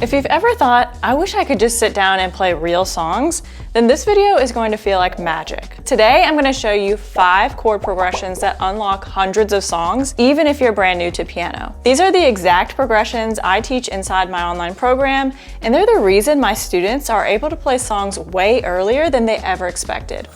If you've ever thought, I wish I could just sit down and play real songs, then this video is going to feel like magic. Today, I'm going to show you 5 chord progressions that unlock hundreds of songs, even if you're brand new to piano. These are the exact progressions I teach inside my online program, and they're the reason my students are able to play songs way earlier than they ever expected.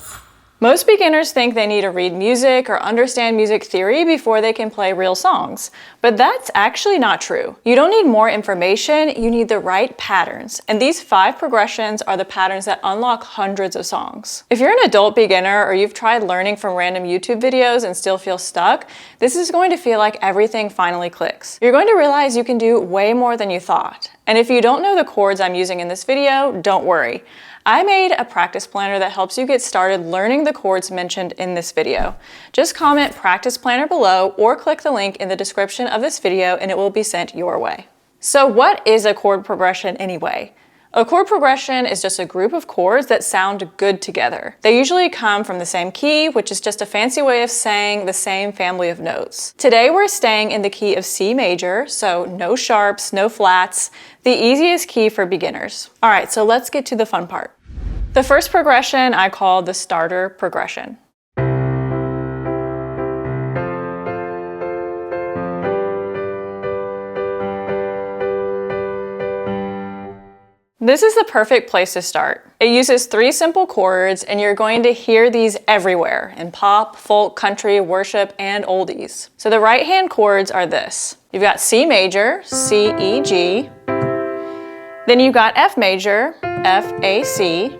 Most beginners think they need to read music or understand music theory before they can play real songs, but that's actually not true. You don't need more information, you need the right patterns, and these 5 progressions are the patterns that unlock hundreds of songs. If you're an adult beginner or you've tried learning from random YouTube videos and still feel stuck, this is going to feel like everything finally clicks. You're going to realize you can do way more than you thought. And if you don't know the chords I'm using in this video, don't worry. I made a practice planner that helps you get started learning the chords mentioned in this video. Just comment practice planner below or click the link in the description of this video and it will be sent your way. So what is a chord progression anyway? A chord progression is just a group of chords that sound good together. They usually come from the same key, which is just a fancy way of saying the same family of notes. Today we're staying in the key of C major, so no sharps, no flats, the easiest key for beginners. All right, so let's get to the fun part. The first progression I call the starter progression. This is the perfect place to start. It uses 3 simple chords and you're going to hear these everywhere in pop, folk, country, worship, and oldies. So the right hand chords are this. You've got C major, C, E, G. Then you've got F major, F, A, C.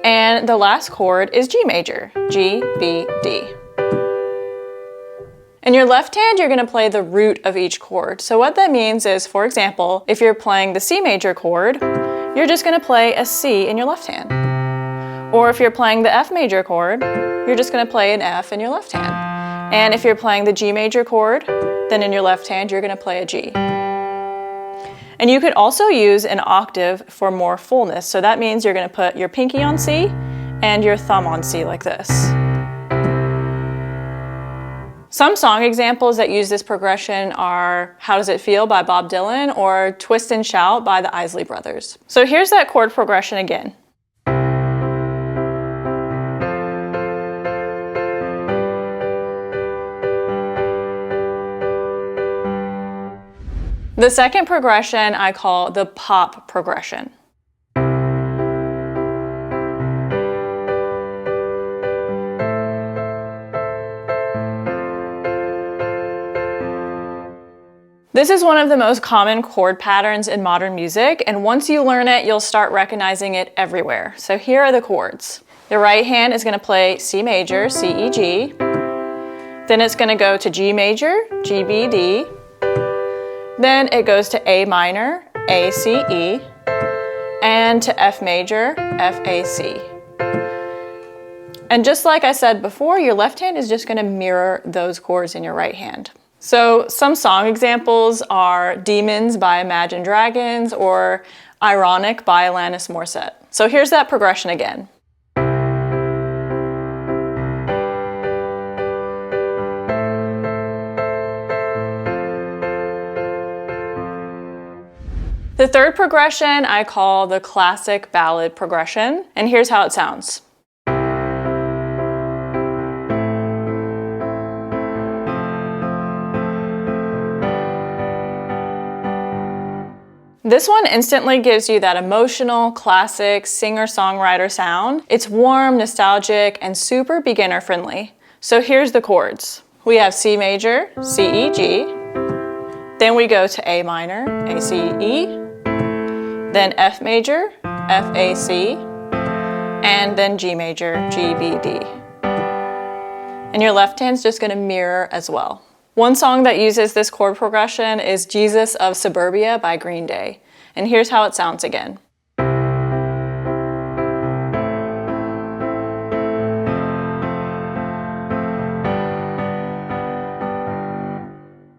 And the last chord is G major, G, B, D. In your left hand, you're gonna play the root of each chord. So what that means is, for example, if you're playing the C major chord, you're just gonna play a C in your left hand. Or if you're playing the F major chord, you're just gonna play an F in your left hand. And if you're playing the G major chord, then in your left hand, you're gonna play a G. And you could also use an octave for more fullness. So that means you're gonna put your pinky on C and your thumb on C like this. Some song examples that use this progression are How Does It Feel by Bob Dylan or Twist and Shout by the Isley Brothers. So here's that chord progression again. The second progression I call the pop progression. This is one of the most common chord patterns in modern music, and once you learn it, you'll start recognizing it everywhere. So here are the chords. Your right hand is going to play C major, C, E, G. Then it's going to go to G major, G, B, D. Then it goes to A minor, A, C, E, and to F major, F, A, C. And just like I said before, your left hand is just going to mirror those chords in your right hand. So some song examples are Demons by Imagine Dragons or Ironic by Alanis Morissette. So here's that progression again. The third progression I call the classic ballad progression, and here's how it sounds. This one instantly gives you that emotional, classic, singer-songwriter sound. It's warm, nostalgic, and super beginner-friendly. So here's the chords. We have C major, C, E, G. Then we go to A minor, A, C, E. Then F major, F, A, C. And then G major, G, B, D. And your left hand's just gonna mirror as well. One song that uses this chord progression is Jesus of Suburbia by Green Day. And here's how it sounds again.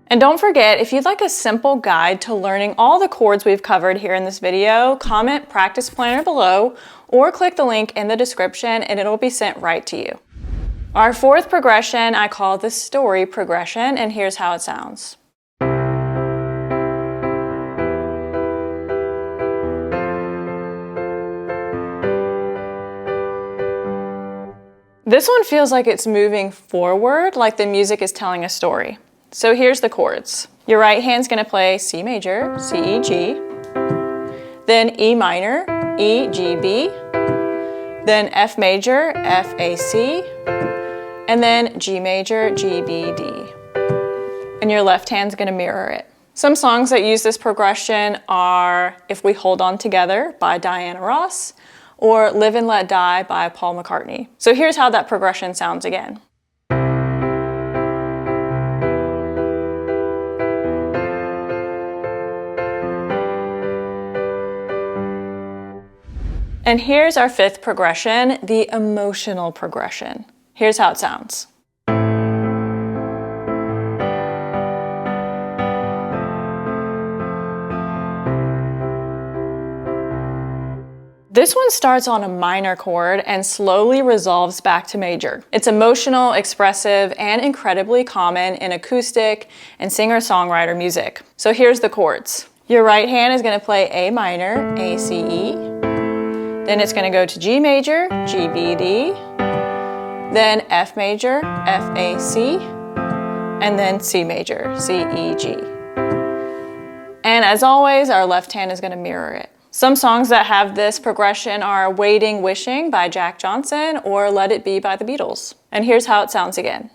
And don't forget, if you'd like a simple guide to learning all the chords we've covered here in this video, comment practice planner below or click the link in the description and it'll be sent right to you. Our fourth progression I call the story progression, and here's how it sounds. This one feels like it's moving forward, like the music is telling a story. So here's the chords. Your right hand's gonna play C major, C, E, G, then E minor, E, G, B, then F major, F, A, C, and then G major, G, B, D. And your left hand's gonna mirror it. Some songs that use this progression are If We Hold On Together by Diana Ross, or Live and Let Die by Paul McCartney. So here's how that progression sounds again. And here's our fifth progression, the emotional progression. Here's how it sounds. This one starts on a minor chord and slowly resolves back to major. It's emotional, expressive, and incredibly common in acoustic and singer-songwriter music. So here's the chords. Your right hand is gonna play A minor, A, C, E. Then it's gonna go to G major, G, B, D. Then F major, F, A, C. And then C major, C, E, G. And as always, our left hand is gonna mirror it. Some songs that have this progression are Waiting Wishing by Jack Johnson or Let It Be by the Beatles. And here's how it sounds again.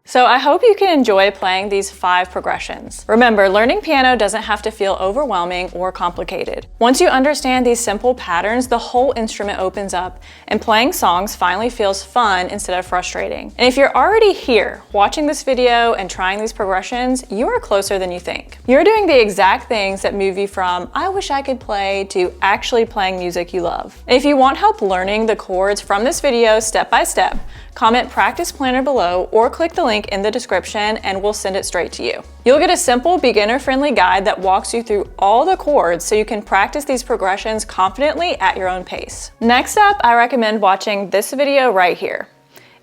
So I hope you can enjoy playing these 5 progressions. Remember, learning piano doesn't have to feel overwhelming or complicated. Once you understand these simple patterns, the whole instrument opens up and playing songs finally feels fun instead of frustrating. And if you're already here watching this video and trying these progressions, you are closer than you think. You're doing the exact things that move you from I wish I could play to actually playing music you love. And if you want help learning the chords from this video step by step, comment practice planner below or click the link in the description and we'll send it straight to you. You'll get a simple beginner-friendly guide that walks you through all the chords so you can practice these progressions confidently at your own pace. Next up, I recommend watching this video right here.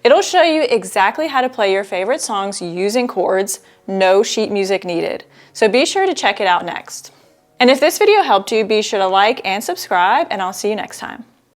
It'll show you exactly how to play your favorite songs using chords, no sheet music needed. So be sure to check it out next. And if this video helped you, be sure to like and subscribe, and I'll see you next time.